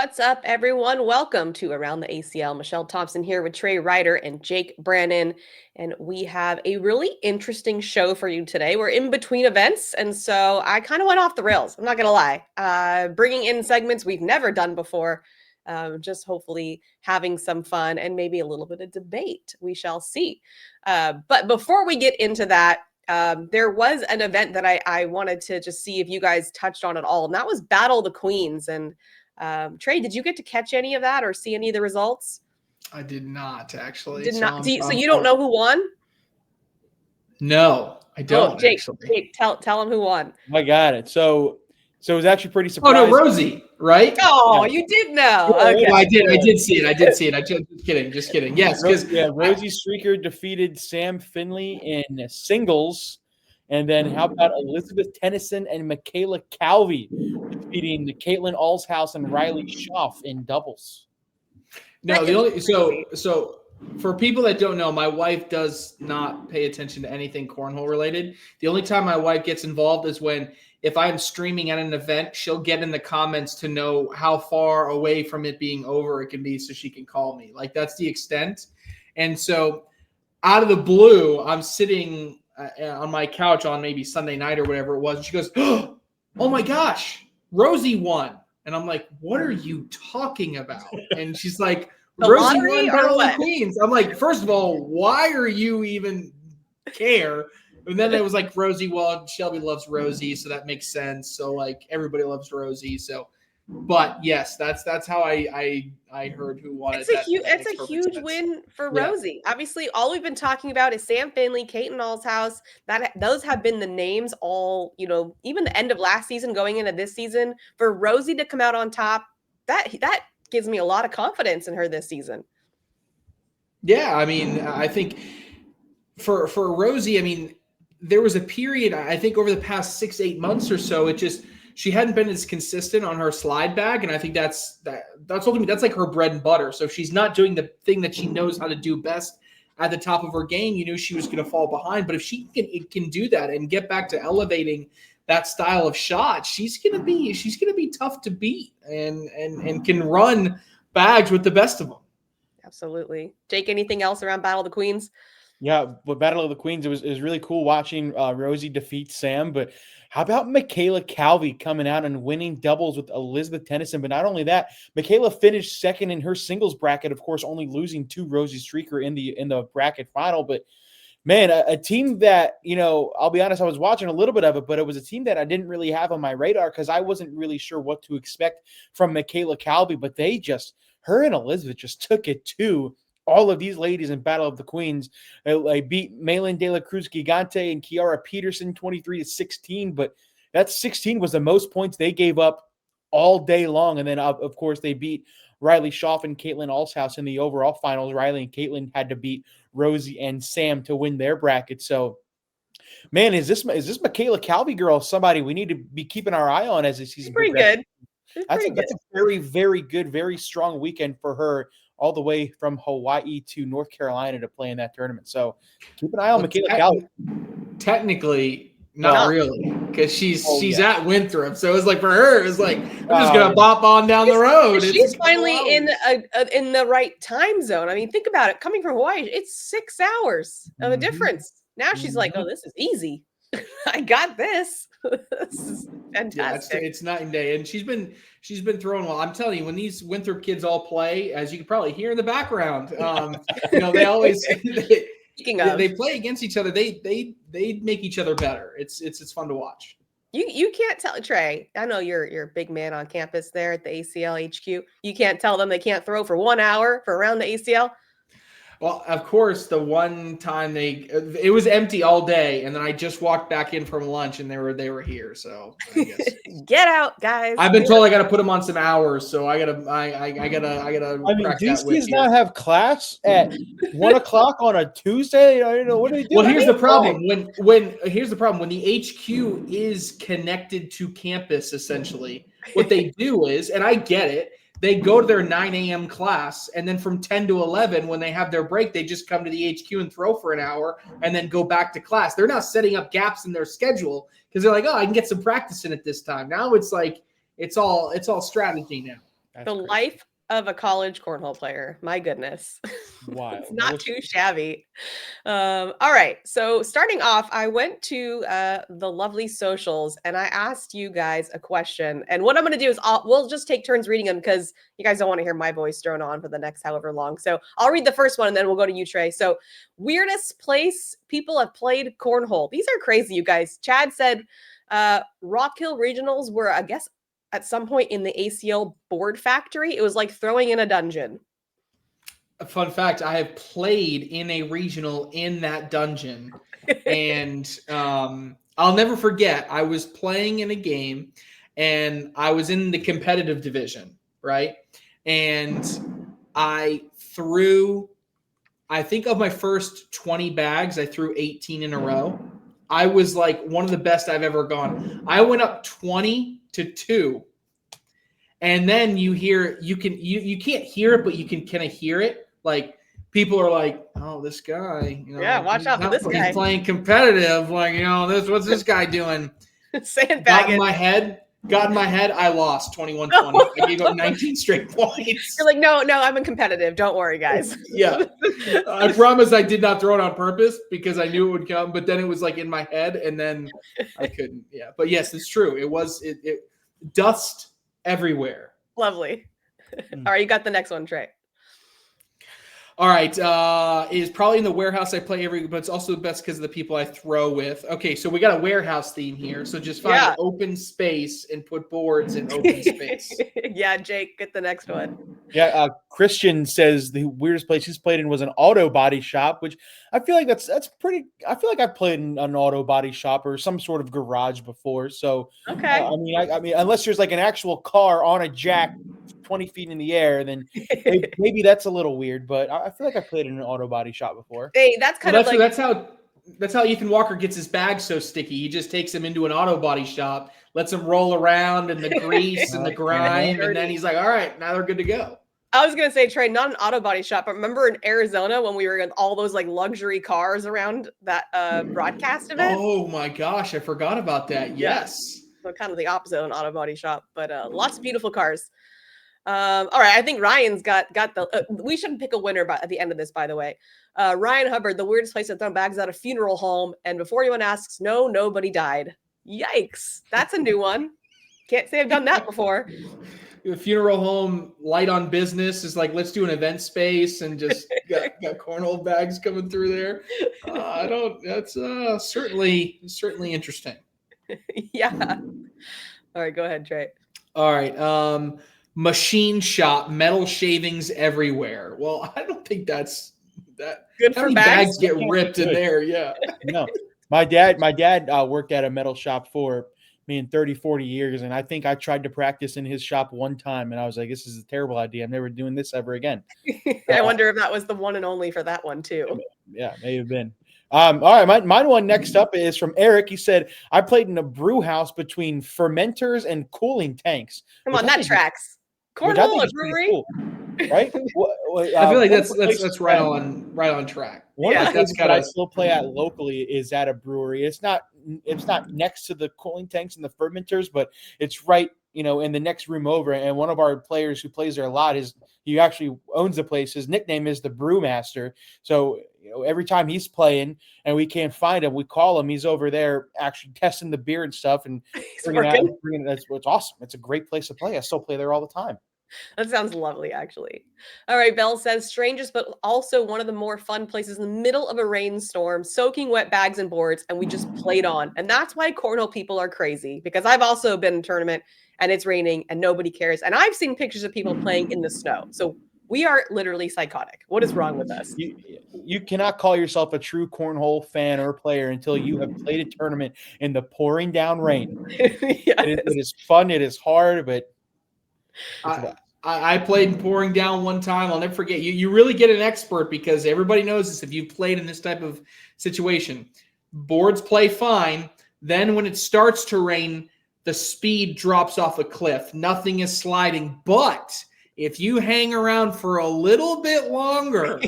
What's up, everyone? Welcome to Around the ACL. Michelle Thompson here with Trey Ryder and Jake Brannon. And we have a really interesting show for you today. We're in between events, and so I kind of went off the rails. I'm not going to lie. Bringing in segments we've never done before, just hopefully having some fun and maybe a little bit of debate. We shall see. But before we get into that, there was an event that I wanted to just see if you guys touched on at all, and that was Battle of the Queens. And Trey, did you get to catch any of that or see any of the results? I did not actually. Did not. So you don't know who won? No, I don't. Jake, tell them who won. I got it. So it was actually pretty surprising. Oh no, Rosie, right? Oh, yeah. You did know. Yeah, okay. I did see it. Just kidding. Yes, because Rosie Streaker defeated Sam Finley in singles. And then how about Elizabeth Tennyson and Michaela Calvey defeating Caitlin Allshouse and Riley Schaff in doubles? No, so for people that don't know, my wife does not pay attention to anything cornhole related. The only time my wife gets involved is when if I'm streaming at an event, she'll get in the comments to know how far away from it being over it can be so she can call me. Like that's the extent. And so out of the blue, I'm sitting on my couch on maybe Sunday night or whatever it was. And she goes, "Oh my gosh, Rosie won." And I'm like, "What are you talking about?" And she's like, "Rosie won Battle of the Queens." I'm like, first of all, why are you even care? And then it was like Rosie, well, Shelby loves Rosie, so that makes sense. So like everybody loves Rosie. So but yes, that's how I heard who won. It's a huge win for Rosie. Obviously, all we've been talking about is Sam Finley, Caitlin Allshouse. Those have been the names all, even the end of last season going into this season. For Rosie to come out on top, that gives me a lot of confidence in her this season. Yeah, I mean, I think for Rosie, I mean, there was a period, I think over the past 6-8 months or so, she hadn't been as consistent on her slide bag, and I think that's ultimately that's like her bread and butter. So if she's not doing the thing that she knows how to do best at the top of her game, you knew she was going to fall behind. But if she can do that and get back to elevating that style of shot, she's going to be tough to beat and can run bags with the best of them. Absolutely, Jake. Anything else around Battle of the Queens? Yeah, but Battle of the Queens, it was really cool watching Rosie defeat Sam. But how about Michaela Calvey coming out and winning doubles with Elizabeth Tennyson? But not only that, Michaela finished second in her singles bracket, of course, only losing to Rosie Streaker in the bracket final. But man, a team that, I'll be honest, I was watching a little bit of it, but it was a team that I didn't really have on my radar because I wasn't really sure what to expect from Michaela Calvey. But her and Elizabeth just took it to all of these ladies in Battle of the Queens. They beat Malin De La Cruz Gigante and Kiara Peterson 23-16, but that 16 was the most points they gave up all day long. And then, of course, they beat Riley Schaff and Caitlin Allshouse in the overall finals. Riley and Caitlin had to beat Rosie and Sam to win their bracket. So, man, is this Michaela Calvey girl somebody we need to be keeping our eye on as the season progresses? That's a very, very good, very strong weekend for her, all the way from Hawaii to North Carolina to play in that tournament. So keep an eye on Michaela Calvey. Technically, not really, because she's at Winthrop. So it's like for her, it's like I'm just gonna bop on down the road. She's finally in the right time zone. I mean, think about it. Coming from Hawaii, it's 6 hours of a difference. Now she's like, oh, this is easy. I got this. This is fantastic. Yeah, it's night and day, and she's been throwing well. I'm telling you, when these Winthrop kids all play, as you can probably hear in the background, they always they play against each other. They make each other better. It's fun to watch. You can't tell, Trey. I know you're a big man on campus there at the ACL HQ. You can't tell them they can't throw for 1 hour for Around the ACL. Well, of course, the one time it was empty all day, and then I just walked back in from lunch, and they were here. So I guess. Get out, guys! I've been told I got to put them on some hours, so I gotta. I mean, these kids now have class at 1:00 on a Tuesday. I don't know what are they doing. Well, here's the problem. Here's the problem when the HQ is connected to campus. Essentially, what they do is, and I get it. They go to their 9 a.m. class, and then from 10 to 11, when they have their break, they just come to the HQ and throw for an hour and then go back to class. They're not setting up gaps in their schedule because they're like, oh, I can get some practice in at this time. Now it's like it's all strategy now. That's The crazy. life of a college cornhole player. My goodness. Wild. It's not too shabby. All right. So starting off, I went to the lovely socials and I asked you guys a question. And what I'm going to do is we'll just take turns reading them because you guys don't want to hear my voice drone on for the next however long. So I'll read the first one and then we'll go to you, Trey. So weirdest place people have played cornhole. These are crazy, you guys. Chad said Rock Hill Regionals were, I guess, at some point in the ACL board factory. It was like throwing in a dungeon. A fun fact, I have played in a regional in that dungeon. And I'll never forget, I was playing in a game and I was in the competitive division, right? And I think of my first 20 bags, I threw 18 in a row. I was like one of the best I've ever gone. I went up 20-2. And then you can't hear it, but you can kind of hear it. Like people are like, "Oh, this guy, yeah, watch out for this guy. He's playing competitive. Like, what's this guy doing?" Sandbagging. Got in my head. I lost 21-20. I gave up 19 straight points. You're like, no, I'm in competitive. Don't worry, guys. Yeah, I promise I did not throw it on purpose because I knew it would come. But then it was like in my head, and then I couldn't. Yeah, but yes, it's true. It was dust everywhere. Lovely. All right, you got the next one, Trey. All right, it is probably in the warehouse I play but it's also the best because of the people I throw with. Okay, so we got a warehouse theme here. So just find an open space and put boards in open space. Yeah, Jake, get the next one. Yeah, Christian says the weirdest place he's played in was an auto body shop, which I feel like that's pretty. I feel like I've played in an auto body shop or some sort of garage before. So okay, I mean, unless there's like an actual car on a jack 20 feet in the air, then maybe that's a little weird. But I feel like I played in an auto body shop before. Hey, that's kind of like that's how Ethan Walker gets his bag so sticky. He just takes him into an auto body shop, lets them roll around in the grease and the grime, and then he's like, all right, now they're good to go. I was going to say, Trey, not an auto body shop, but remember in Arizona when we were in all those like luxury cars around that broadcast event? Oh my gosh, I forgot about that. Yes. So kind of the opposite of an auto body shop, but lots of beautiful cars. All right, I think Ryan's got the. We should pick a winner at the end of this, by the way. Ryan Hubbard, the weirdest place to throw bags at a funeral home, and before anyone asks, no, nobody died. Yikes, that's a new one. Can't say I've done that before. The funeral home, light on business is like, let's do an event space and just got cornhole bags coming through there. That's certainly interesting. Yeah. All right, go ahead, Trey. All right. Machine shop, metal shavings everywhere. Well, I don't think that's that. Good How for many bags get ripped in there? Yeah. No. My dad worked at a metal shop for me in 30, 40 years. And I think I tried to practice in his shop one time and I was like, this is a terrible idea. I'm never doing this ever again. I wonder if that was the one and only for that one too. Yeah, may have been. All right, mine one next up is from Eric. He said, I played in a brew house between fermenters and cooling tanks. Come on, that tracks. Cornhole, a brewery. Cool, right? I feel like that's right on track. One of the places that I still play at locally is at a brewery. It's not next to the cooling tanks and the fermenters, but it's right, in the next room over. And one of our players who plays there a lot he actually owns the place. His nickname is the Brewmaster. So every time he's playing and we can't find him, we call him. He's over there actually testing the beer and stuff and bringing it. It's awesome. It's a great place to play. I still play there all the time. That sounds lovely, actually. All right, Belle says, strangest, but also one of the more fun places in the middle of a rainstorm, soaking wet bags and boards, and we just played on. And that's why cornhole people are crazy, because I've also been in a tournament, and it's raining, and nobody cares. And I've seen pictures of people playing in the snow. So we are literally psychotic. What is wrong with us? You cannot call yourself a true cornhole fan or player until you have played a tournament in the pouring down rain. Yes. It is fun. It is hard, but I played in pouring down one time. I'll never forget. You really get an expert because everybody knows this if you've played in this type of situation. Boards play fine. Then when it starts to rain, the speed drops off a cliff. Nothing is sliding. But if you hang around for a little bit longer,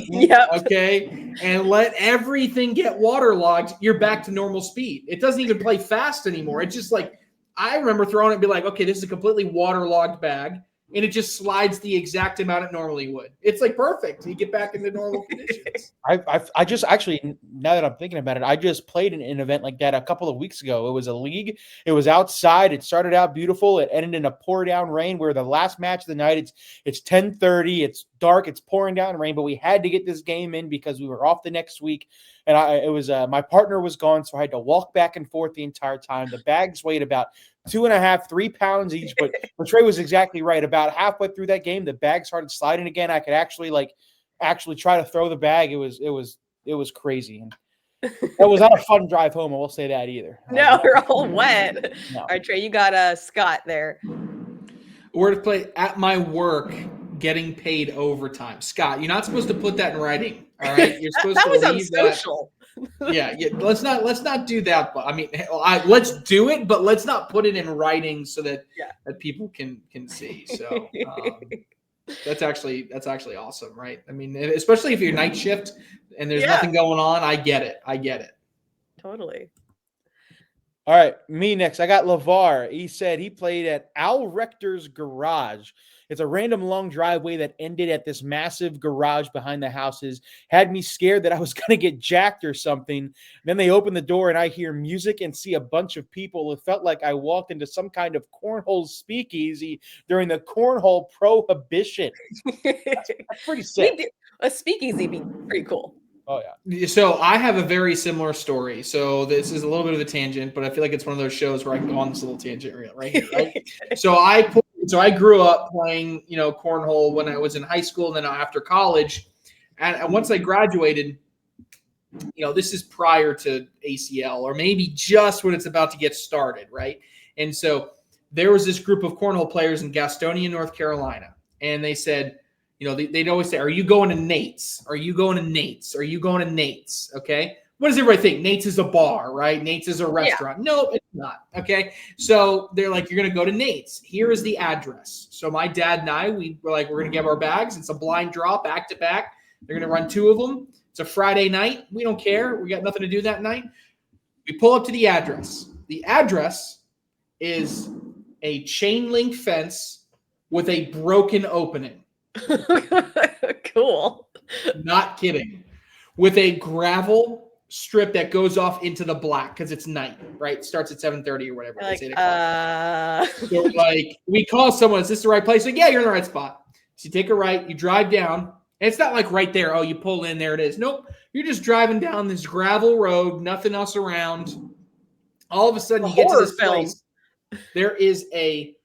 okay, and let everything get waterlogged, you're back to normal speed. It doesn't even play fast anymore. It's just like, I remember throwing it and be like, okay, this is a completely waterlogged bag. and it just slides the exact amount it normally would. It's like perfect. You get back into normal conditions. I just actually, now that I'm thinking about it, I just played in an event like that a couple of weeks ago. It was a league. It was outside. It started out beautiful. It ended in a pour down rain where the last match of the night, it's 10:30. It's dark. It's pouring down rain, but we had to get this game in because we were off the next week. And my partner was gone, so I had to walk back and forth the entire time. The bags weighed about 2.5, 3 pounds each, but Trey was exactly right. About halfway through that game, the bag started sliding again. I could actually try to throw the bag. It was crazy. And that was not a fun drive home. I will say that either. No, we're all wet. No. All right, Trey, you got Scott there. Word to play at my work, getting paid overtime. Scott, you're not supposed to put that in writing. All right, you're supposed that to was leave unsocial. that. Yeah. Let's not do that. But I mean, let's do it, but let's not put it in writing so that people can see. So that's actually awesome, right? I mean, especially if you're night shift and there's nothing going on. I get it. Totally. All right, me next. I got LeVar. He said he played at Al Rector's garage. It's a random long driveway that ended at this massive garage behind the houses. Had me scared that I was going to get jacked or something. Then they open the door and I hear music and see a bunch of people. It felt like I walked into some kind of cornhole speakeasy during the cornhole prohibition. That's pretty sick. A speakeasy be pretty cool. Oh, yeah. So I have a very similar story. So this is a little bit of a tangent, but I feel like it's one of those shows where I can go on this little tangent right here, right? So I grew up playing, cornhole when I was in high school and then after college. And once I graduated, this is prior to ACL or maybe just when it's about to get started, right? And so there was this group of cornhole players in Gastonia, North Carolina, and they said, they'd always say, are you going to Nate's? Are you going to Nate's? Are you going to Nate's? Okay. What does everybody think? Nate's is a bar, right? Nate's is a restaurant. Yeah. No, it's not. Okay. So they're like, you're going to go to Nate's. Here is the address. So my dad and I, we were like, we're going to give our bags. It's a blind draw back to back. They're going to run 2 of them. It's a Friday night. We don't care. We got nothing to do that night. We pull up to the address. The address is a chain link fence with a broken opening. Cool. Not kidding. With a gravel strip that goes off into the black because it's night, right? It starts at 7:30 or whatever. So we call someone, is this the right place? Like, yeah, you're in the right spot. So you take a right, you drive down, and it's not like right there. Oh, you pull in, there it is. Nope. You're just driving down this gravel road, nothing else around. All of a sudden, you get to this place. There is a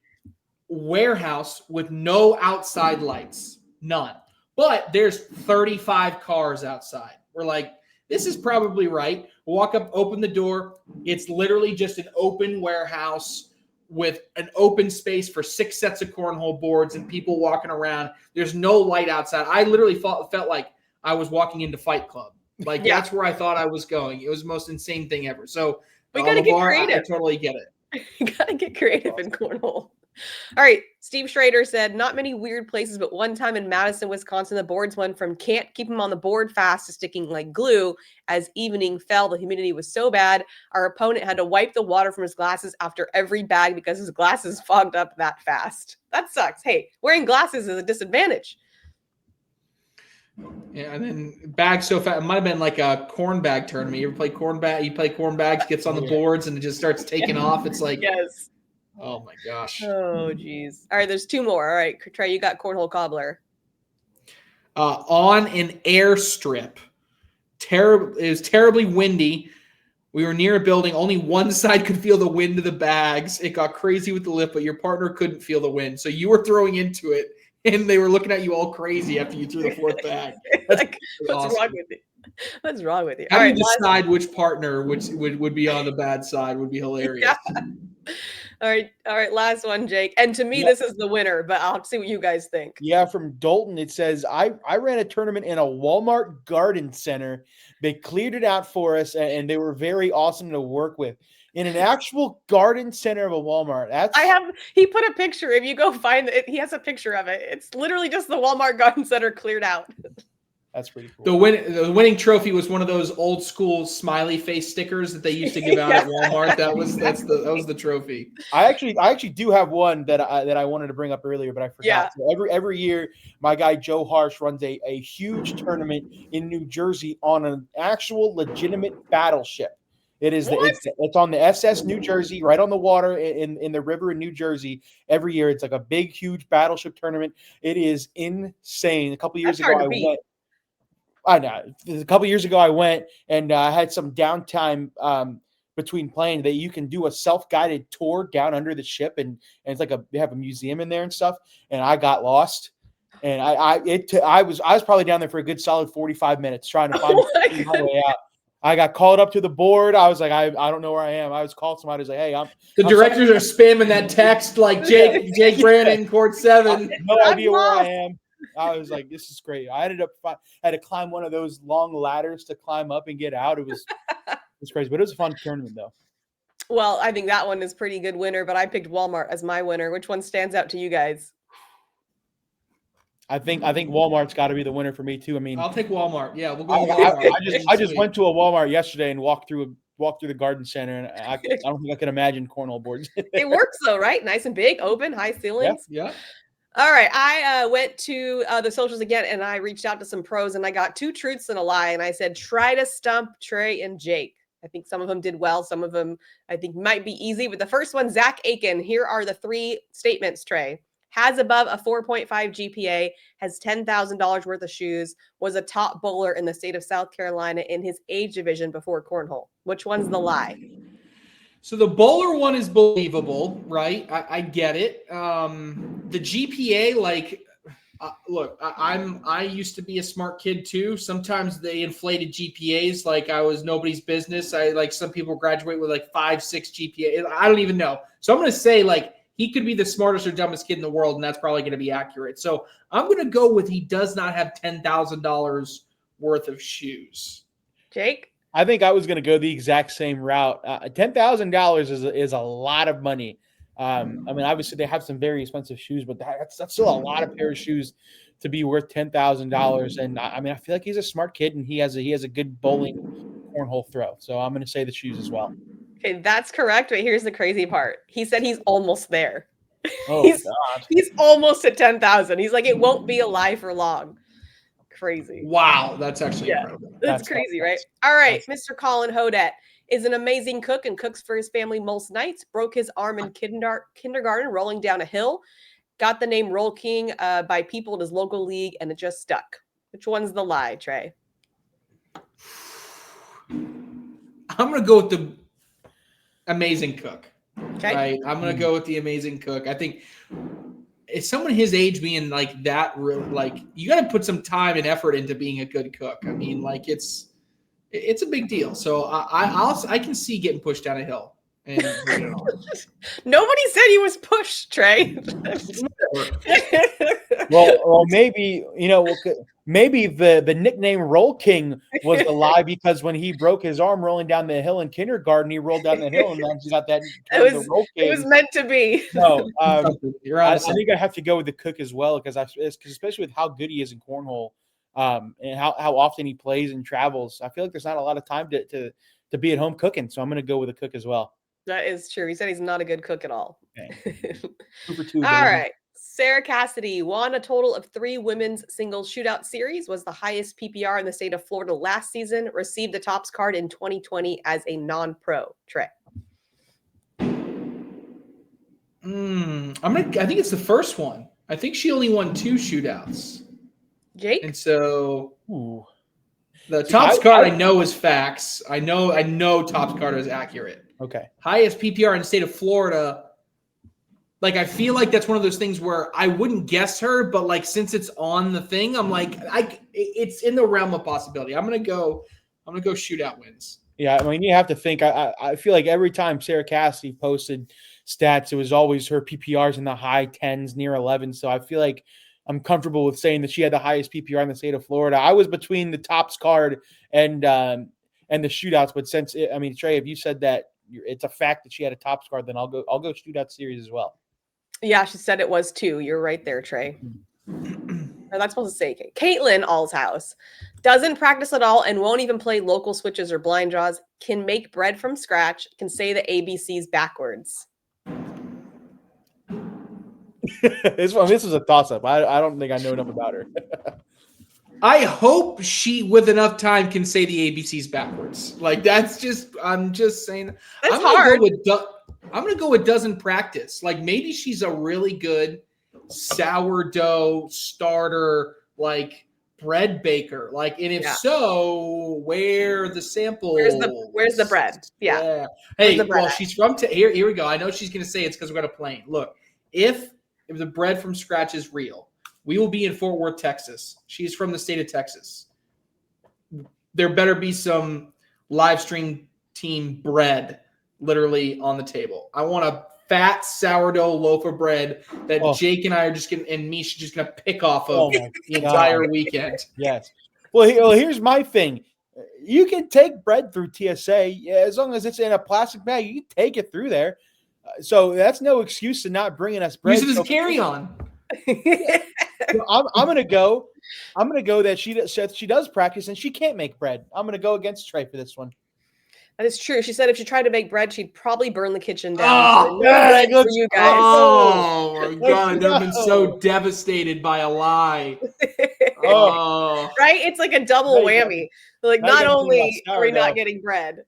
warehouse with no outside lights, none, but there's 35 cars outside. We're like, this is probably right. Walk up, open the door. It's literally just an open warehouse with an open space for 6 sets of cornhole boards and people walking around. There's no light outside. I literally felt like I was walking into Fight Club. Like that's where I thought I was going. It was the most insane thing ever. So we gotta get creative. I totally get it. You gotta get creative in cornhole. All right. Steve Schrader said, not many weird places, but one time in Madison, Wisconsin, the boards went from can't keep them on the board fast to sticking like glue. As evening fell, the humidity was so bad, our opponent had to wipe the water from his glasses after every bag because his glasses fogged up that fast. That sucks. Hey, wearing glasses is a disadvantage. Yeah, and then bags so fast. It might have been like a corn bag tournament. You ever play corn bag? You play corn bags, gets on the boards, and it just starts taking off. It's like, yes. Oh my gosh. Oh geez. All right, there's 2 more. All right, Trey, you got cornhole cobbler. On an airstrip. It was terribly windy. We were near a building. Only one side could feel the wind of the bags. It got crazy with the lift, but your partner couldn't feel the wind. So you were throwing into it, and they were looking at you all crazy after you threw the 4th bag. What's wrong with you? What's wrong with you? How do you decide which partner would be on the bad side would be hilarious. Yeah. All right. Last one, Jake. And to me, this is the winner, but I'll see what you guys think. Yeah, from Dalton, it says, I ran a tournament in a Walmart garden center. They cleared it out for us, and they were very awesome to work with. In an actual garden center of a Walmart. He put a picture. If you go find it, he has a picture of it. It's literally just the Walmart garden center cleared out. That's pretty cool. The winning trophy was one of those old school smiley face stickers that they used to give out at Walmart. That was the trophy. I actually do have one that I wanted to bring up earlier, but I forgot. Yeah. So every year, my guy Joe Harsh runs a huge tournament in New Jersey on an actual legitimate battleship. It's on the SS New Jersey, right on the water in the river in New Jersey. Every year, it's like a big, huge battleship tournament. It is insane. A couple years ago, I went. I know. A couple years ago, I went and I had some downtime between playing that you can do a self-guided tour down under the ship, and it's like they have a museum in there and stuff. And I got lost, and I was probably down there for a good solid 45 minutes trying to find my way out. I got called up to the board. I was like, I don't know where I am. I was called somebody. I was like, hey, I'm directors are spamming that text like Jake Brandon, court 7. No idea where I am. I was like, this is great. I ended up had to climb one of those long ladders to climb up and get out. It was crazy, but it was a fun tournament though. Well, I think that one is pretty good winner, but I picked Walmart as my winner. Which one stands out to you guys? I think Walmart's got to be the winner for me too. I mean, I'll take Walmart. Yeah, we'll go Walmart. I just went to a Walmart yesterday and walked through the garden center, and I don't think I can imagine cornhole boards. It works though, right? Nice and big, open, high ceilings. Yeah. All right. I went to the socials again, and I reached out to some pros, and I got 2 truths and a lie. And I said, try to stump Trey and Jake. I think some of them did well. Some of them I think might be easy. But the first one, Zack Aiken. Here are the 3 statements, Trey. Has above a 4.5 GPA, has $10,000 worth of shoes, was a top bowler in the state of South Carolina in his age division before cornhole. Which one's the lie? So the bowler one is believable, right? I get it. The GPA, look, I used to be a smart kid too. Sometimes they inflated GPAs like I was nobody's business. Some people graduate with 5, 6 GPA. I don't even know. So I'm going to say he could be the smartest or dumbest kid in the world, and that's probably going to be accurate. So I'm going to go with he does not have $10,000 worth of shoes. Jake? I think I was going to go the exact same route. $10,000 is a lot of money. I mean, obviously they have some very expensive shoes, but that's still a lot of pair of shoes to be worth $10,000. And I mean, I feel like he's a smart kid, and he has a good bowling cornhole throw. So I'm going to say the shoes as well. Okay, that's correct. But here's the crazy part. He said he's almost there. Oh, he's almost at 10,000. He's like, it won't be a lie for long. Crazy. Wow, that's actually incredible. That's crazy, right? All right, Mr. Colin Hodette is an amazing cook and cooks for his family most nights. Broke his arm in kindergarten rolling down a hill. Got the name Roll King by people in his local league, and it just stuck. Which one's the lie, Trey? I'm going to go with the amazing cook. Okay. Right? I'm going to go with the amazing cook. I think it's someone his age being that, really, you got to put some time and effort into being a good cook. I mean, it's a big deal. So I can see getting pushed down a hill. And nobody said he was pushed, Trey. well, maybe maybe the nickname Roll King was a lie, because when he broke his arm rolling down the hill in kindergarten, he rolled down the hill, and then he got that. Roll King. It was meant to be. No, you're right. I think I have to go with the cook as well, because especially with how good he is in cornhole, and how often he plays and travels, I feel like there's not a lot of time to be at home cooking. So I'm going to go with the cook as well. That is true. He said he's not a good cook at all. Okay. 2 for 2. All right. Sarah Cassidy won a total of 3 women's singles shootout series, was the highest PPR in the state of Florida last season, received the tops card in 2020 as a non-pro. Trey. I think it's the first one. I think she only won 2 shootouts. Jake? And so the tops card I know is facts. I know tops card is accurate. Okay. Highest PPR in the state of Florida. I feel like that's one of those things where I wouldn't guess her, but since it's on the thing, I'm it's in the realm of possibility. I'm gonna go shootout wins. Yeah, I mean, you have to think. I feel like every time Sarah Cassidy posted stats, it was always her PPRs in the high 10s, near 11. So I feel like I'm comfortable with saying that she had the highest PPR in the state of Florida. I was between the tops card and the shootouts, but Trey, if you said that it's a fact that she had a tops card, then I'll go shootout series as well. Yeah, she said it was 2. You're right there, Trey. All Or that's supposed to say Caitlin Allshouse doesn't practice at all and won't even play local switches or blind draws. Can make bread from scratch. Can say the ABCs backwards. This was a toss-up. I don't think I know enough about her. I hope she, with enough time, can say the ABCs backwards. Like I'm just saying. That's hard. I'm gonna go with doesn't practice. Like maybe she's a really good sourdough starter, like bread baker. Like, and if so, where the sample? Where's the bread? Yeah. Hey, well, she's from here we go. I know she's gonna say it's because we're on a plane. Look, if the bread from scratch is real, we will be in Fort Worth, Texas. She's from the state of Texas. There better be some live stream team bread literally on the table. I want a fat sourdough loaf of bread that Jake and I are just going to, and Meesh just going to pick off of the entire weekend. Yes. Well, here's my thing. You can take bread through TSA as long as it's in a plastic bag. You can take it through there. So that's no excuse to not bringing us bread. Use it as carry-on. I'm gonna go that she does practice and she can't make bread. I'm gonna go against Trey for this one. That is true. She said if she tried to make bread, she'd probably burn the kitchen down. Oh, bread for you guys. Oh my God, I've never been so devastated by a lie. Right? It's like a double whammy. Like not only are we not getting bread.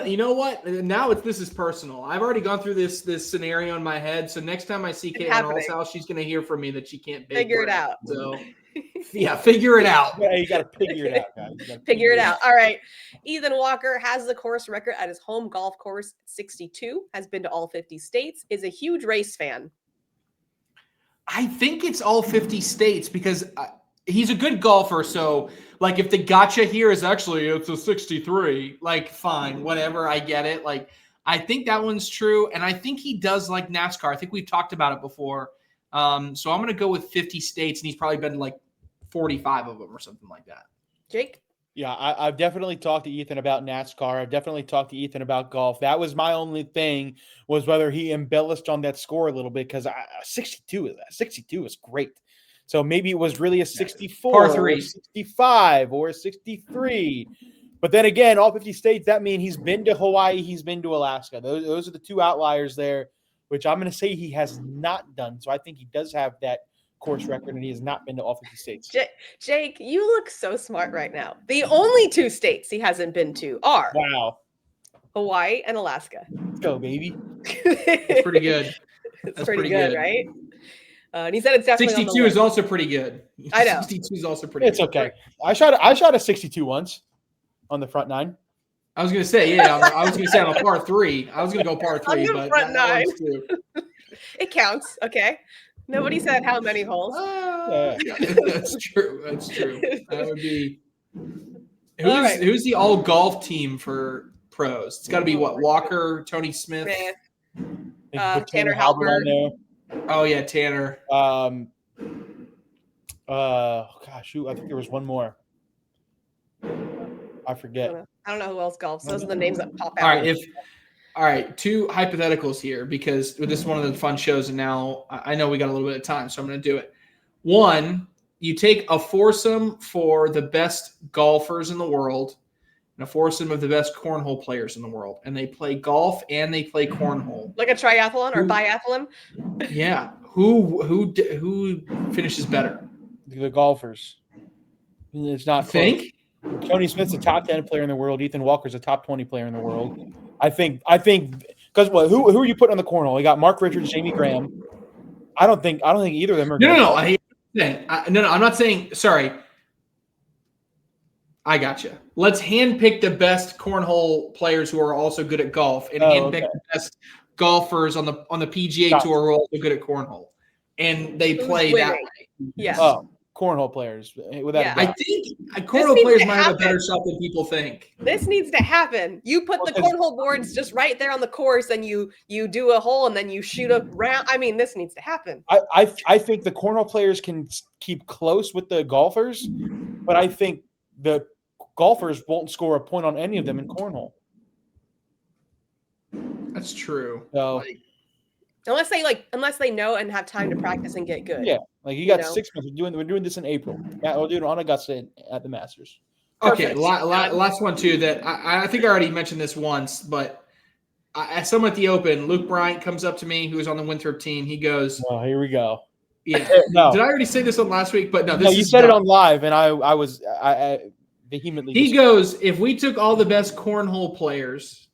You know what? Now this is personal. I've already gone through this scenario in my head. So next time I see Caitlin Allshouse, she's gonna hear from me that she can't figure it out. So yeah, figure it out. Yeah, you gotta figure it out, guys. Figure it out. All right. Ethan Walker has the course record at his home golf course, 62, has been to all 50 states, is a huge race fan. I think it's all 50 states because he's a good golfer. So, like, if the gotcha here is actually it's a 63, like, fine, whatever, I get it. Like, I think that one's true, and I think he does like NASCAR. I think we've talked about it before. So I'm going to go with 50 states, and he's probably been like 45 of them or something like that. Jake? Yeah, I've definitely talked to Ethan about NASCAR. I've definitely talked to Ethan about golf. That was my only thing, was whether he embellished on that score a little bit, because 62 is great. So maybe it was really a 64 Par 3. or 65 or 63. But then again, all 50 states, that means he's been to Hawaii, he's been to Alaska. Those are the two outliers there, which I'm going to say he has not done. So I think he does have that course record, and he has not been to all 50 states. Jake, you look so smart right now. The only two states he hasn't been to are Hawaii and Alaska. Let's go, baby. That's pretty good. That's pretty good, right? And he said it's definitely 62 is also pretty good. I know. 62 is also pretty good. It's okay. I shot a 62 once on the front nine. I was going to say, I was going to say on a par 3. I was going to go par 3, but front nine. That one's too. It counts, okay? Nobody said how many holes. That's true. That's true. That would be who's the all golf team for pros? It's got to be what? Walker, Tony Smith, Tanner Halbert. Oh yeah, Tanner. Gosh, shoot, I think there was one more. I forget. I don't know who else golfs. Those are the names that pop out. All right, two hypotheticals here, because this is one of the fun shows, and now I know we got a little bit of time, so I'm going to do it. One, you take a foursome for the best golfers in the world and a foursome of the best cornhole players in the world, and they play golf and they play cornhole. Like a triathlon or biathlon? Yeah. Who finishes better? The golfers. It's not think. Tony Smith's a top 10 player in the world. Ethan Walker's a top 20 player in the world. I think because who are you putting on the cornhole? You got Mark Richards, Jamie Graham. I don't think either of them are. No. I'm not saying. Sorry. I got you. Let's handpick the best cornhole players who are also good at golf, and handpick the best golfers on the PGA Tour who are also good at cornhole, and they play that way. Yeah. Oh, cornhole players. I think cornhole players might have a better shot than people think. This needs to happen. You put the cornhole boards just right there on the course, and you do a hole, and then you shoot a round. I mean, this needs to happen. I think the cornhole players can keep close with the golfers, but I think the golfers won't score a point on any of them in cornhole. That's true. So Unless they know and have time to practice and get good. Yeah, like you got 6 months. We're doing this in April. We're doing it on Augusta at the Masters. Okay, Perfect. last one too. That I think I already mentioned this once, but someone at the Open, Luke Bryant comes up to me, who was on the Winthrop team. He goes, "Oh, here we go." Yeah. No. Did I already say this on last week? But no, No, you said it on live, and I was vehemently. He goes, if we took all the best cornhole players,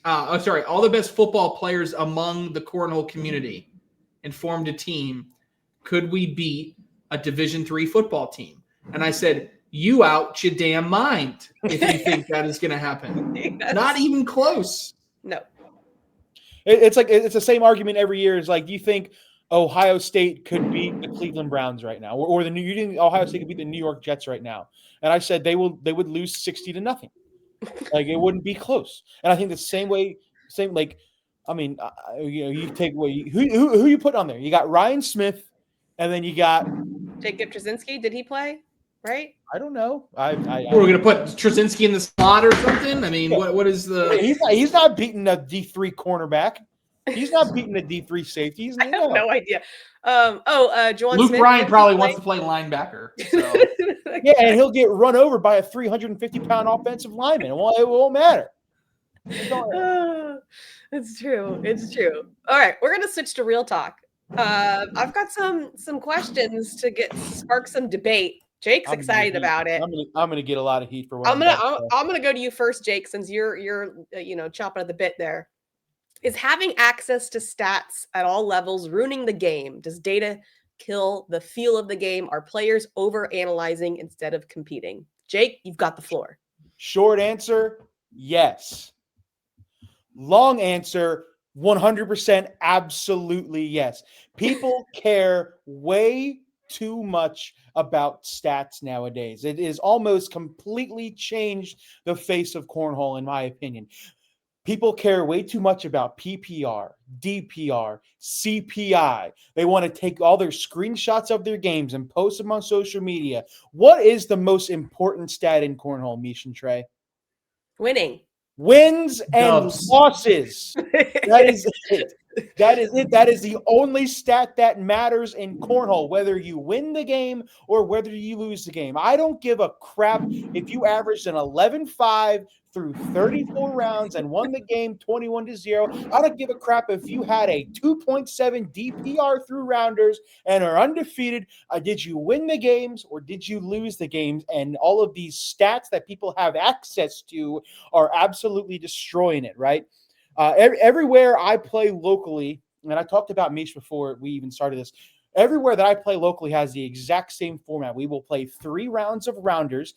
all the best football players among the cornhole community, and formed a team, could we beat a Division III football team? And I said, you out your damn mind if you think that is going to happen. Yes. Not even close. No. It's like it's the same argument every year. It's like, do you think Ohio State could beat the Cleveland Browns right now, or you think Ohio State could beat the New York Jets right now? And I said they would lose 60-0. Like it wouldn't be close. And I think the same way. I mean, you take away who you put on there. You got Ryan Smith, and then you got Jacob Trzynski. Did he play? Right? I don't know. We're going to put Trzynski in the slot or something. I mean, what is the? He's not beating a D3 cornerback. He's not beating a D3 safety. I have no idea. Juwan Luke Smith, Bryant probably wants to play linebacker. So. Yeah, and he'll get run over by a 350-pound offensive lineman. Well, it won't matter. It's true. It's true. All right, we're gonna switch to real talk. I've got some questions to spark some debate. Jake's excited about it. I'm gonna get a lot of heat for what I'm gonna go to you first, Jake, since you're chomping at the bit there. Is having access to stats at all levels ruining the game? Does data kill the feel of the game? Are players over-analyzing instead of competing? Jake, you've got the floor. Short answer, yes. Long answer, 100% absolutely yes. People care way too much about stats nowadays. It is almost completely changed the face of cornhole, in my opinion. People care way too much about PPR, DPR, CPI. They want to take all their screenshots of their games and post them on social media. What is the most important stat in cornhole, Meesh and Trey? Winning. Wins and losses. That is it. That is it. That is the only stat that matters in cornhole, whether you win the game or whether you lose the game. I don't give a crap if you averaged an 11-5 through 34 rounds and won the game 21-0. I don't give a crap if you had a 2.7 DPR through rounders and are undefeated. Did you win the games or did you lose the games? And all of these stats that people have access to are absolutely destroying it, right? Everywhere I play locally, and I talked about Meesh before we even started this, everywhere that I play locally has the exact same format. We will play 3 rounds of rounders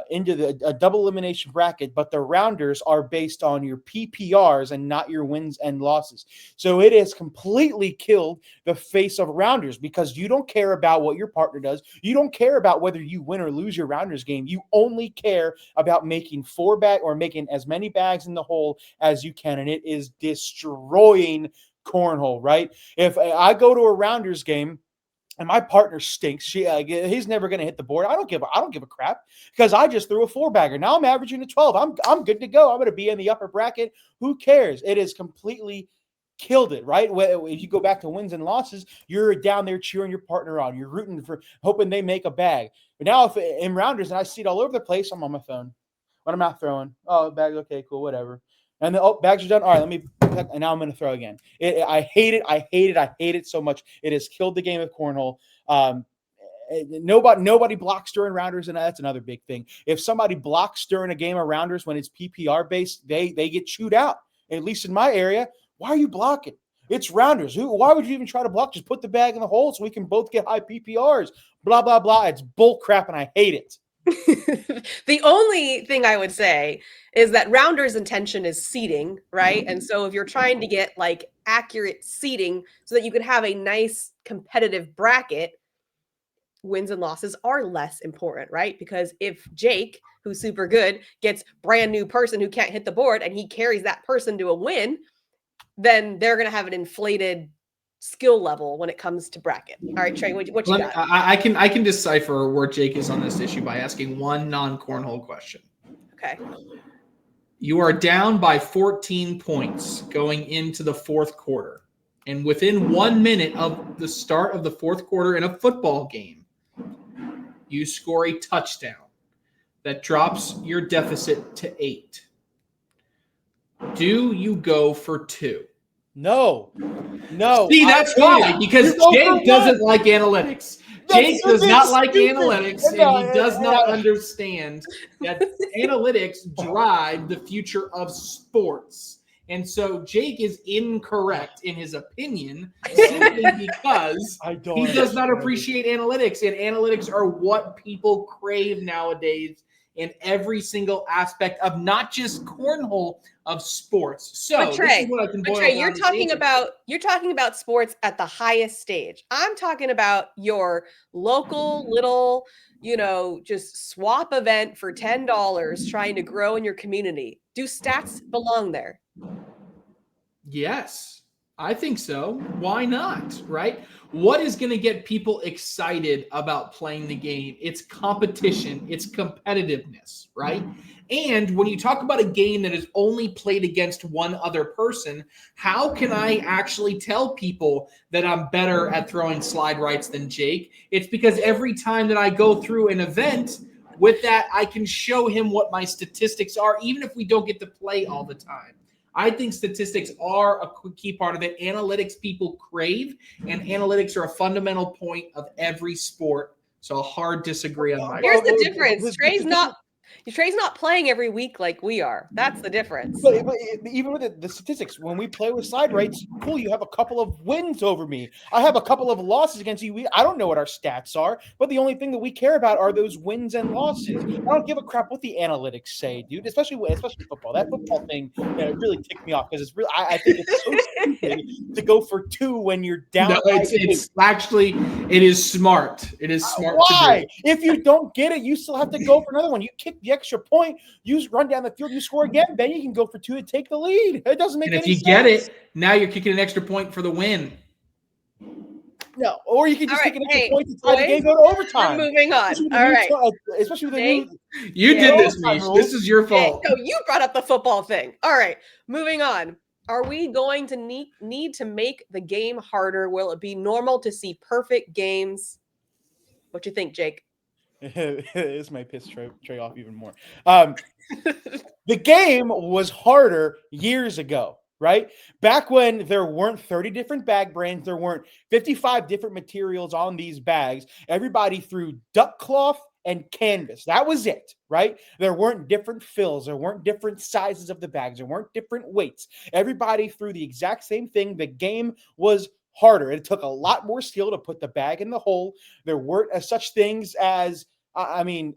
into a double elimination bracket, but the rounders are based on your PPRs and not your wins and losses. So it has completely killed the face of rounders because you don't care about what your partner does. You don't care about whether you win or lose your rounders game. You only care about making 4 bag or making as many bags in the hole as you can, and it is destroying cornhole, right? If I go to a rounders game and my partner stinks, he's never going to hit the board. I don't give a crap because I just threw a 4-bagger. Now I'm averaging a 12. I'm good to go. I'm going to be in the upper bracket. Who cares? It has completely killed it, right? If you go back to wins and losses, you're down there cheering your partner on. You're rooting for, hoping they make a bag. But now if in rounders and I see it all over the place, I'm on my phone. When I'm not throwing, bag, okay, cool, whatever. And then, bags are done. All right, let me, and now I'm going to throw again. I hate it. I hate it. I hate it so much. It has killed the game of cornhole. Nobody blocks during rounders, and that's another big thing. If somebody blocks during a game of rounders when it's PPR based, they get chewed out. At least in my area, why are you blocking? It's rounders. Why would you even try to block? Just put the bag in the hole so we can both get high PPRs. Blah, blah, blah. It's bull crap, and I hate it. The only thing I would say is that rounders' intention is seeding, right? And so if you're trying to get like accurate seeding so that you could have a nice competitive bracket, wins and losses are less important, right? Because if Jake, who's super good, gets brand new person who can't hit the board and he carries that person to a win, then they're going to have an inflated skill level when it comes to bracket. All right, Trey, what you got? I can decipher where Jake is on this issue by asking one non-cornhole question. Okay. You are down by 14 points going into the fourth quarter. And within 1 minute of the start of the fourth quarter in a football game, you score a touchdown that drops your deficit to 8. Do you go for 2? No. See, that's why, because Jake doesn't like analytics. Jake does not like analytics, and he does not understand that analytics drive the future of sports. And so Jake is incorrect in his opinion simply because he does not appreciate analytics, and analytics are what people crave nowadays in every single aspect of not just cornhole, of sports. So but Trey, this is what I can boil Trey, down you're talking about sports at the highest stage. I'm talking about your local little, just swap event for $10 trying to grow in your community. Do stats belong there? Yes, I think so. Why not, right? What is going to get people excited about playing the game? It's competition, it's competitiveness, right? And when you talk about a game that is only played against one other person, how can I actually tell people that I'm better at throwing slide rights than Jake? It's because every time that I go through an event with that, I can show him what my statistics are, even if we don't get to play all the time. I think statistics are a key part of it. Analytics people crave, and analytics are a fundamental point of every sport. So a hard disagree on my. Here's the difference. Trey's not playing every week like we are. That's the difference. But even with the statistics, when we play with side rights, cool, you have a couple of wins over me. I have a couple of losses against you. I don't know what our stats are, but the only thing that we care about are those wins and losses. I don't give a crap what the analytics say, dude, especially football. That football thing really ticked me off because it's really, I think it's so stupid to go for 2 when you're down. No, it's actually, it is smart. It is smart. Why? If you don't get it, you still have to go for another one. You kick the extra point, you run down the field, you score again, then you can go for 2 to take the lead. It doesn't make any sense. And if you get it, now you're kicking an extra point for the win. No, or you can just take an extra point to tie the game, go to overtime. Moving on. All right. Especially with the new. You did this, Meesh. This is your fault. So you brought up the football thing. All right. Moving on. Are we going to need to make the game harder? Will it be normal to see perfect games? What you think, Jake? This might piss Trey off even more. The game was harder years ago, right? Back when there weren't 30 different bag brands, there weren't 55 different materials on these bags. Everybody threw duck cloth and canvas. That was it, right? There weren't different fills. There weren't different sizes of the bags. There weren't different weights. Everybody threw the exact same thing. The game was harder. It took a lot more skill to put the bag in the hole. There weren't such things as running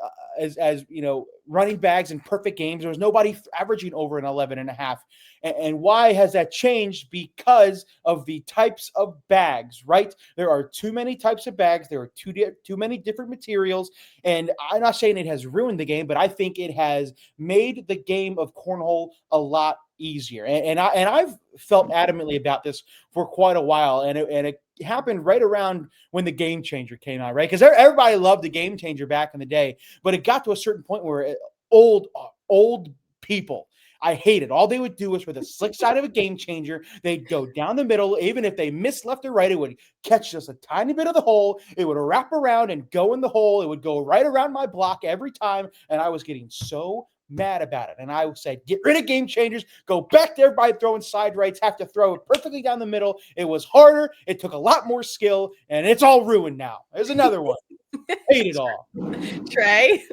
bags in perfect games. There was nobody averaging over an 11.5. And why has that changed? Because of the types of bags, right? There are too many types of bags. There are too many different materials. And I'm not saying it has ruined the game, but I think it has made the game of cornhole a lot easier. And I've felt adamantly about this for quite a while. And it happened right around when the Game Changer came out, right? Because everybody loved the Game Changer back in the day, but it got to a certain point where old people, I hated. All they would do was for the slick side of a Game Changer, they'd go down the middle. Even if they missed left or right, it would catch just a tiny bit of the hole. It would wrap around and go in the hole. It would go right around my block every time. And I was getting so mad about it. And I said, get rid of Game Changers, go back to everybody throwing side rights, have to throw it perfectly down the middle. It was harder. It took a lot more skill, and it's all ruined now. There's another one. Hate it all. Trey?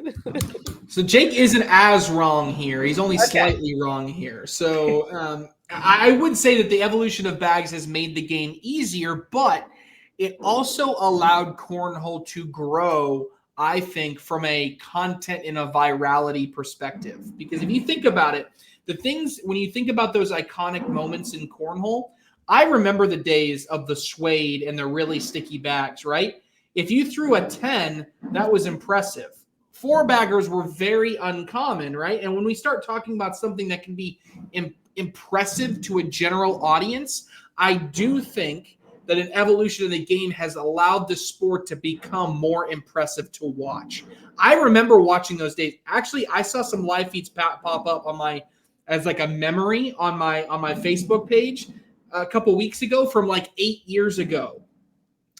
So Jake isn't as wrong here. He's only slightly wrong here. So I would say that the evolution of bags has made the game easier, but it also allowed cornhole to grow, I think, from a content and a virality perspective. Because if you think about it, when you think about those iconic moments in cornhole, I remember the days of the suede and the really sticky bags, right? If you threw a 10, that was impressive. 4-baggers were very uncommon, right? And when we start talking about something that can be impressive to a general audience, I do think that an evolution of the game has allowed the sport to become more impressive to watch. I remember watching those days. Actually, I saw some live feeds pop up on my as like a memory on my Facebook page a couple weeks ago from like 8 years ago.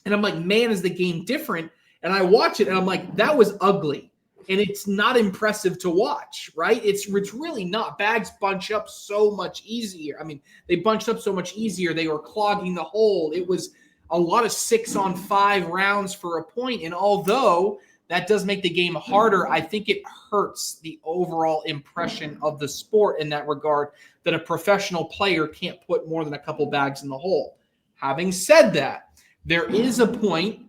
And I'm like, man, is the game different? And I watch it and I'm like, that was ugly. And it's not impressive to watch, right? It's really not. Bags bunch up so much easier. I mean, they bunched up so much easier. They were clogging the hole. It was a lot of 6-on-5 rounds for a point. And although that does make the game harder, I think it hurts the overall impression of the sport in that regard, that a professional player can't put more than a couple bags in the hole. Having said that, there is a point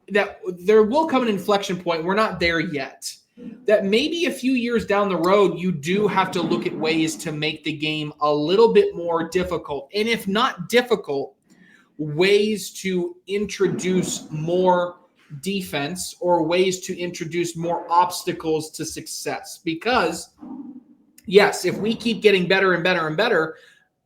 that there will come an inflection point. We're not there yet. That maybe a few years down the road, you do have to look at ways to make the game a little bit more difficult. And if not difficult, ways to introduce more defense or ways to introduce more obstacles to success. Because, yes, if we keep getting better and better and better,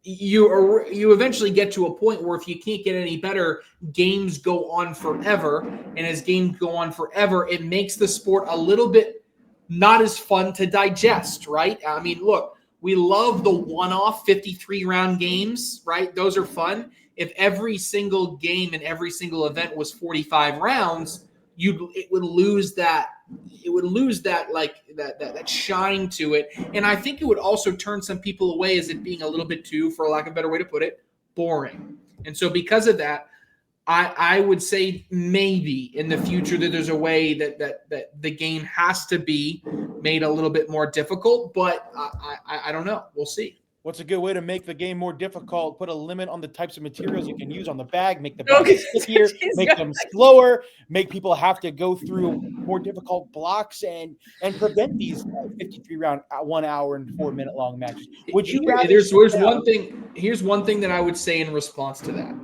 you eventually get to a point where if you can't get any better, games go on forever. And as games go on forever, it makes the sport a little bit not as fun to digest, right? I mean, look, we love the one-off 53-round games, right? Those are fun. If every single game and every single event was 45 rounds, it would lose that shine to it. And I think it would also turn some people away as it being a little bit too, for lack of a better way to put it, boring. And so because of that, I would say maybe in the future that there's a way that the game has to be made a little bit more difficult, but I don't know. We'll see. What's a good way to make the game more difficult? Put a limit on the types of materials you can use on the bag, make the bag stickier, make them slower, make people have to go through more difficult blocks and prevent these 53-round 1 hour and 4 minute long matches. Would you rather? Here's one thing that I would say in response to that.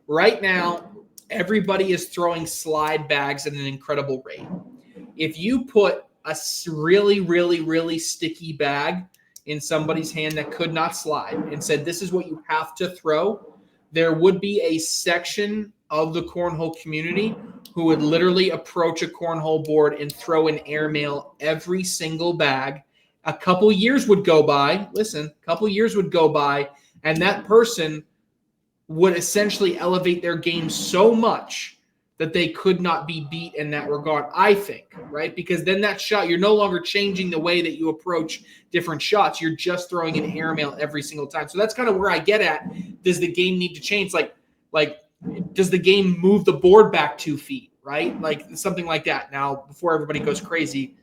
Right now, everybody is throwing slide bags at an incredible rate. If you put a really, really, really sticky bag in somebody's hand that could not slide and said, this is what you have to throw, there would be a section of the cornhole community who would literally approach a cornhole board and throw an airmail every single bag. A couple years would go by. Listen, a couple years would go by, and that person would essentially elevate their game so much that they could not be beat in that regard, I think, right? Because then that shot, you're no longer changing the way that you approach different shots. You're just throwing an airmail every single time. So that's kind of where I get at. Does the game need to change? Like, does the game move the board back 2 feet, right? Like something like that. Now, before everybody goes crazy,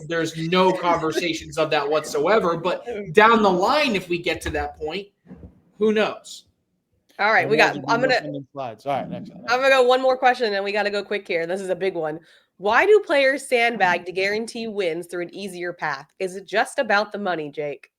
there's no conversations of that whatsoever. But down the line, if we get to that point, who knows? All right, I'm gonna slides. All right, next. I'm gonna go one more question, and we got to go quick here. This is a big one. Why do players sandbag to guarantee wins through an easier path? Is it just about the money, Jake?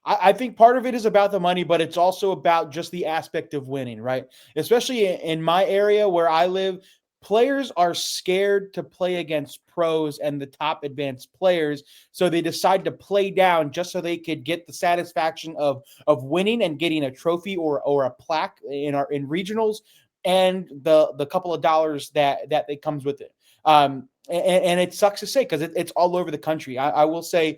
I think part of it is about the money, but it's also about just the aspect of winning, right? Especially in my area where I live, players are scared to play against pros and the top advanced players, so they decide to play down just so they could get the satisfaction of winning and getting a trophy or a plaque in regionals and the couple of dollars that comes with it. And it sucks to say because it's all over the country. I will say,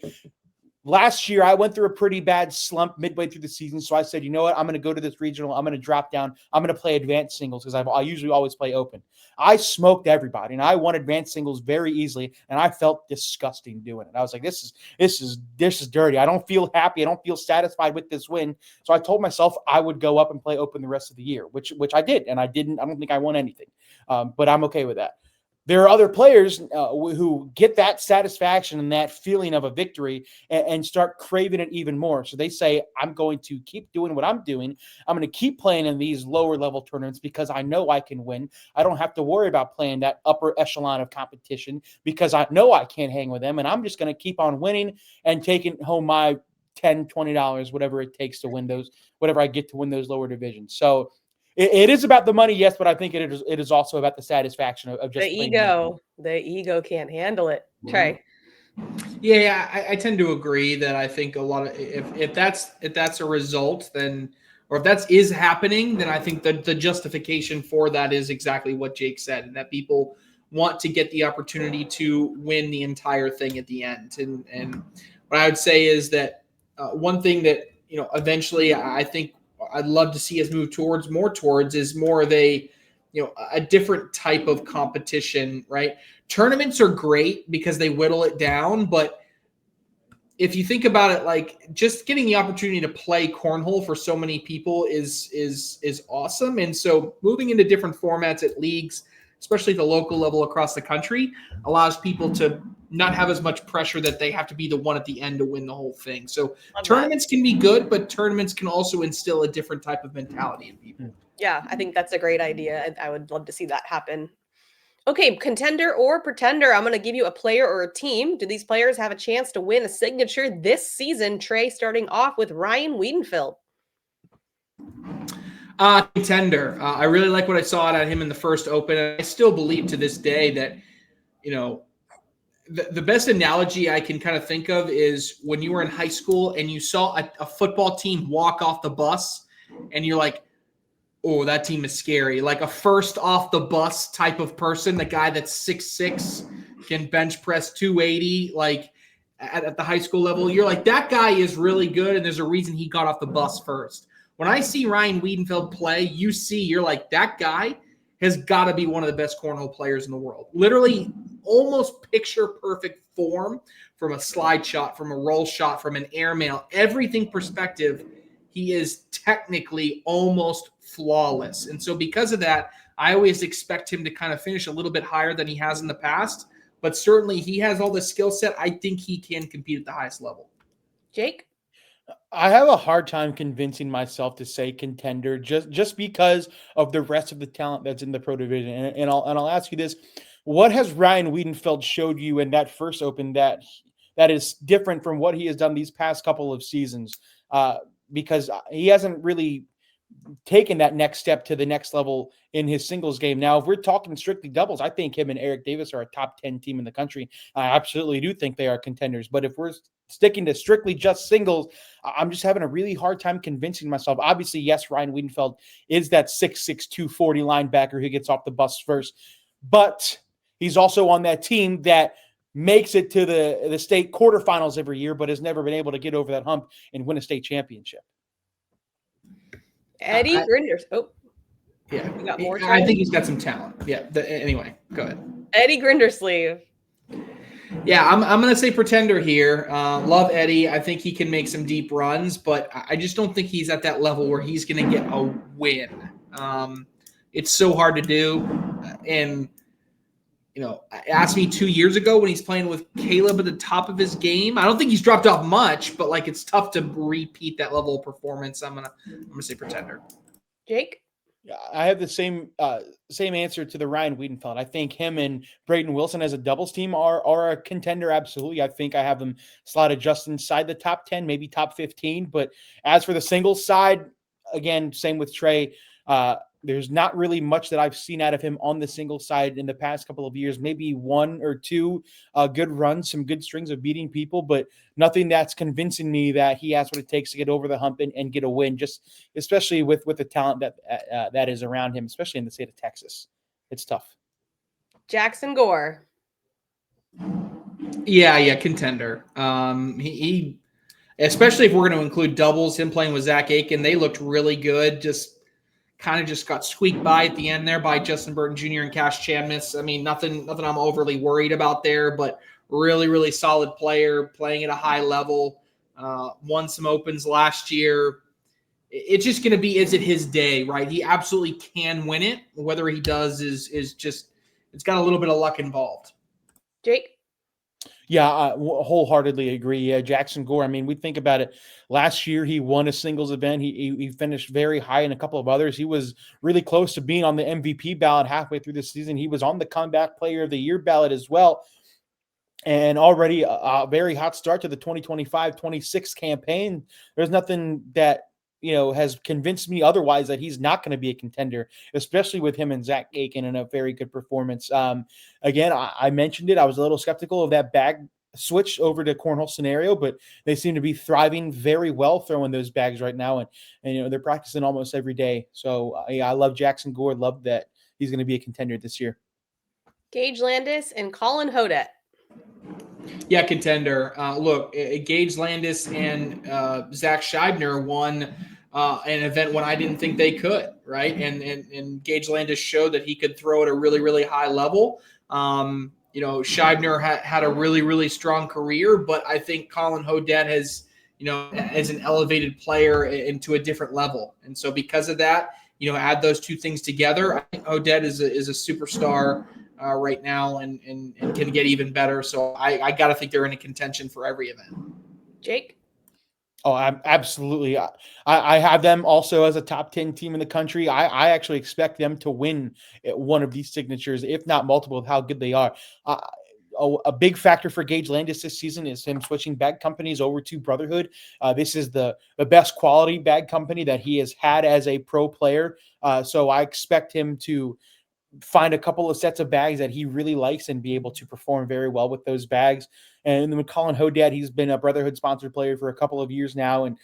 last year, I went through a pretty bad slump midway through the season, so I said, you know what? I'm going to go to this regional. I'm going to drop down. I'm going to play advanced singles because I usually always play open. I smoked everybody, and I won advanced singles very easily, and I felt disgusting doing it. I was like, this is dirty. I don't feel happy. I don't feel satisfied with this win. So I told myself I would go up and play open the rest of the year, which I did, and I didn't. I don't think I won anything, but I'm okay with that. There are other players who get that satisfaction and that feeling of a victory and start craving it even more. So they say, I'm going to keep doing what I'm doing. I'm going to keep playing in these lower level tournaments because I know I can win. I don't have to worry about playing that upper echelon of competition because I know I can't hang with them. And I'm just going to keep on winning and taking home my $10, $20, whatever it takes to win those, whatever I get to win those lower divisions. So it is about the money, yes, but I think it is also about the satisfaction of just the ego. The ego can't handle it. Trey. Yeah, I tend to agree that I think a lot of if that's a result, then or if that is happening, then I think that the justification for that is exactly what Jake said, and that people want to get the opportunity to win the entire thing at the end. And what I would say is that one thing that, eventually I think I'd love to see us move more towards is more of a different type of competition, right? Tournaments are great because they whittle it down, but if you think about it, like just getting the opportunity to play cornhole for so many people is awesome. And so moving into different formats at leagues, especially at the local level across the country, allows people to not have as much pressure that they have to be the one at the end to win the whole thing. So tournaments can be good, but tournaments can also instill a different type of mentality in people. Yeah, I think that's a great idea. I would love to see that happen. Okay, contender or pretender, I'm going to give you a player or a team. Do these players have a chance to win a signature this season? Trey, starting off with Ryan Wiedenfeld. Contender. I really like what I saw out of him in the first open. I still believe to this day that, the best analogy I can kind of think of is when you were in high school and you saw a football team walk off the bus and you're like, oh, that team is scary. Like a first off the bus type of person, the guy that's 6'6", can bench press 280, like at the high school level. You're like, that guy is really good, and there's a reason he got off the bus first. When I see Ryan Wiedenfeld play, you're like, that guy has got to be one of the best cornhole players in the world. Literally almost picture perfect form from a slide shot, from a roll shot, from an airmail, everything perspective. He is technically almost flawless. And so because of that, I always expect him to kind of finish a little bit higher than he has in the past. But certainly he has all the skill set. I think he can compete at the highest level. Jake? I have a hard time convincing myself to say contender just because of the rest of the talent that's in the pro division. And I'll ask you this. What has Ryan Wiedenfeld showed you in that first open that is different from what he has done these past couple of seasons? Because he hasn't really taken that next step to the next level in his singles game. Now, if we're talking strictly doubles, I think him and Eric Davis are a top 10 team in the country. I absolutely do think they are contenders. But if we're sticking to strictly just singles, I'm just having a really hard time convincing myself. Obviously, yes, Ryan Wiedenfeld is that 6'6", 240 linebacker who gets off the bus first. But he's also on that team that makes it to the state quarterfinals every year, but has never been able to get over that hump and win a state championship. Eddie Grinders. Oh, yeah. You got more? I think he's got some talent. Yeah. Anyway, go ahead. Eddie Grindersleeve. Yeah, I'm going to say pretender here. Love Eddie. I think he can make some deep runs, but I just don't think he's at that level where he's going to get a win. It's so hard to do. And, ask me 2 years ago when he's playing with Caleb at the top of his game. I don't think he's dropped off much, but like it's tough to repeat that level of performance. I'm gonna say pretender. Jake? I have the same answer to the Ryan Wiedenfeld. I think him and Braden Wilson as a doubles team are a contender. Absolutely. I think I have them slotted just inside the top 10, maybe top 15. But as for the singles side, again, same with Trey. There's not really much that I've seen out of him on the single side in the past couple of years. Maybe one or two good runs, some good strings of beating people, but nothing that's convincing me that he has what it takes to get over the hump and get a win, just especially with the talent that is around him, especially in the state of Texas. It's tough. Jackson Gore. Yeah, contender. He especially if we're going to include doubles, him playing with Zack Aiken, they looked really good. Just got squeaked by at the end there by Justin Burton Jr. and Cash Chanmis. I mean, nothing I'm overly worried about there, but really, really solid player playing at a high level. Won some opens last year. It's just going to be, is it his day, right? He absolutely can win it. Whether he does is just, it's got a little bit of luck involved. Jake? Yeah, I wholeheartedly agree. Yeah, Jackson Gore. I mean, we think about it. Last year, he won a singles event. He finished very high in a couple of others. He was really close to being on the MVP ballot halfway through the season. He was on the Comeback Player of the Year ballot as well. And already a very hot start to the 2025-26 campaign. There's nothing that has convinced me otherwise that he's not going to be a contender, especially with him and Zack Aiken in a very good performance. Again, I mentioned it. I was a little skeptical of that bag switch over to cornhole scenario, but they seem to be thriving very well throwing those bags right now. And they're practicing almost every day. So I love Jackson Gore. Love that he's going to be a contender this year. Gage Landis and Colin Hodet. Yeah, Contender. Look, Gage Landis and Zach Scheibner won an event when I didn't think they could, right? And Gage Landis showed that he could throw at a really, really high level. Scheibner had a really, really strong career, but I think Colin Hodet has, as an elevated player into a different level. And so because of that, add those two things together, I think Hodet is a superstar right now and can get even better. So I got to think they're in a contention for every event. Jake? Oh, absolutely. I have them also as a top 10 team in the country. I actually expect them to win one of these signatures, if not multiple, of how good they are. A big factor for Gage Landis this season is him switching bag companies over to Brotherhood. This is the best quality bag company that he has had as a pro player. So I expect him to find a couple of sets of bags that he really likes and be able to perform very well with those bags. And then with Colin Hodet, he's been a Brotherhood sponsored player for a couple of years now. And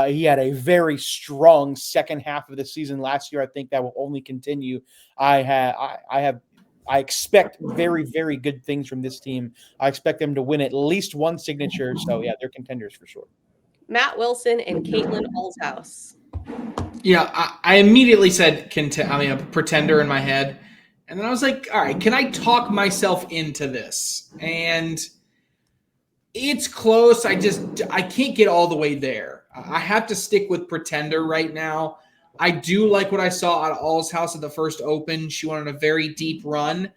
he had a very strong second half of the season last year. I think that will only continue. I expect very, very good things from this team. I expect them to win at least one signature. So yeah, they're contenders for sure. Matt Wilson and Caitlin Allshouse. Yeah, I immediately said a pretender in my head. And then I was like, all right, can I talk myself into this? And it's close. I can't get all the way there. I have to stick with pretender right now. I do like what I saw at Allshouse at the first Open. She went on a very deep run.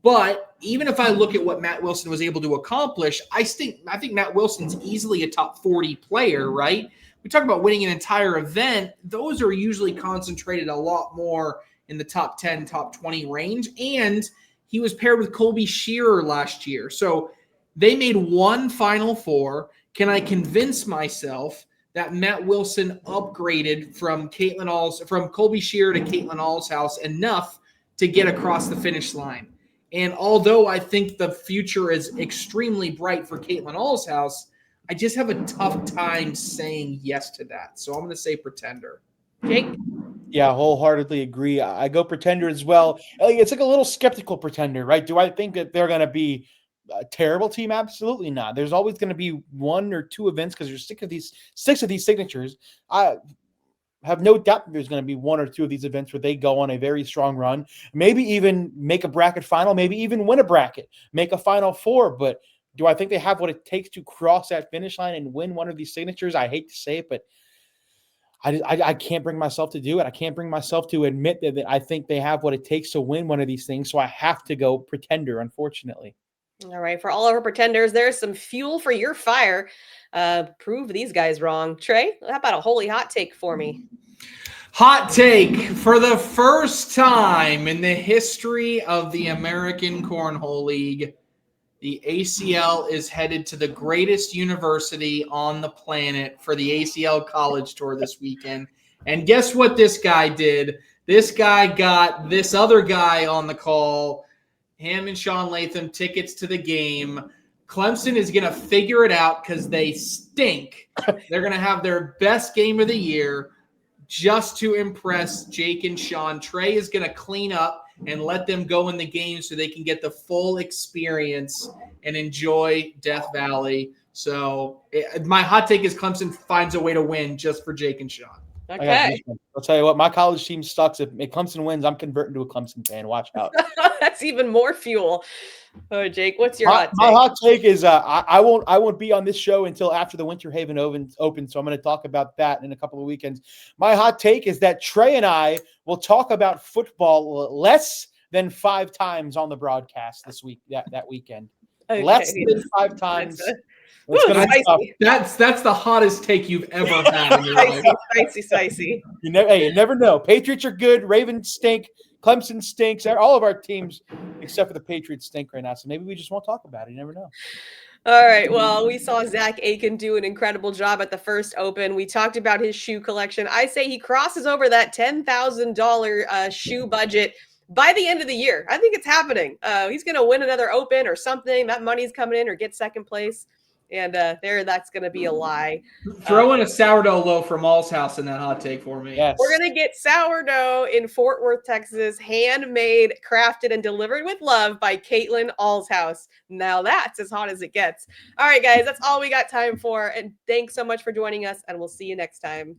But even if I look at what Matt Wilson was able to accomplish, I think Matt Wilson's easily a top 40 player, right? We talk about winning an entire event. Those are usually concentrated a lot more in the top 10, top 20 range. And he was paired with Colby Shearer last year. So they made one Final Four. Can I convince myself that Matt Wilson upgraded from Colby Shearer to Caitlin Allshouse enough to get across the finish line? And although I think the future is extremely bright for Caitlin Allshouse, I just have a tough time saying yes to that. So I'm going to say pretender. Jake? Yeah, wholeheartedly agree. I go pretender as well. It's like a little skeptical pretender, right? Do I think that they're going to be a terrible team? Absolutely not. There's always going to be one or two events because there's six of these signatures. I have no doubt that there's going to be one or two of these events where they go on a very strong run, maybe even make a bracket final, maybe even win a bracket, make a Final Four. But do I think they have what it takes to cross that finish line and win one of these signatures? I hate to say it, but I can't bring myself to do it. I can't bring myself to admit that I think they have what it takes to win one of these things. So I have to go pretender, unfortunately. All right. For all of our pretenders, there's some fuel for your fire. Prove these guys wrong. Trey, how about a holy hot take for me? Hot take. For the first time in the history of the American Cornhole League, the ACL is headed to the greatest university on the planet for the ACL College Tour this weekend. And guess what this guy did? This guy got this other guy on the call, him and Sean Latham, tickets to the game. Clemson is going to figure it out because they stink. They're going to have their best game of the year just to impress Jake and Sean. Trey is going to clean up and let them go in the game so they can get the full experience and enjoy Death Valley. So my hot take is Clemson finds a way to win just for Jake and Sean. Okay. I'll tell you what, my college team sucks. If Clemson wins, I'm converting to a Clemson fan. Watch out. That's even more fuel. Oh, Jake, what's your hot take? My hot take is I won't be on this show until after the Winter Haven Open, so I'm going to talk about that in a couple of weekends. My hot take is that Trey and I will talk about football less than 5 times on the broadcast this week, that weekend. Okay. Less than 5 times. That's the hottest take you've ever had in your life. Spicy. You never know. Patriots are good. Ravens stink. Clemson stinks. All of our teams, except for the Patriots, stink right now. So maybe we just won't talk about it. You never know. All right. Well, we saw Zack Aiken do an incredible job at the first Open. We talked about his shoe collection. I say he crosses over that $10,000 shoe budget by the end of the year. I think it's happening. He's going to win another Open or something. That money's coming in or get second place. And that's going to be a lie. Throw in a sourdough loaf from All's house in that hot take for me. Yes. We're going to get sourdough in Fort Worth, Texas, handmade, crafted, and delivered with love by Caitlin All's house. Now that's as hot as it gets. All right, guys, that's all we got time for. And thanks so much for joining us, and we'll see you next time.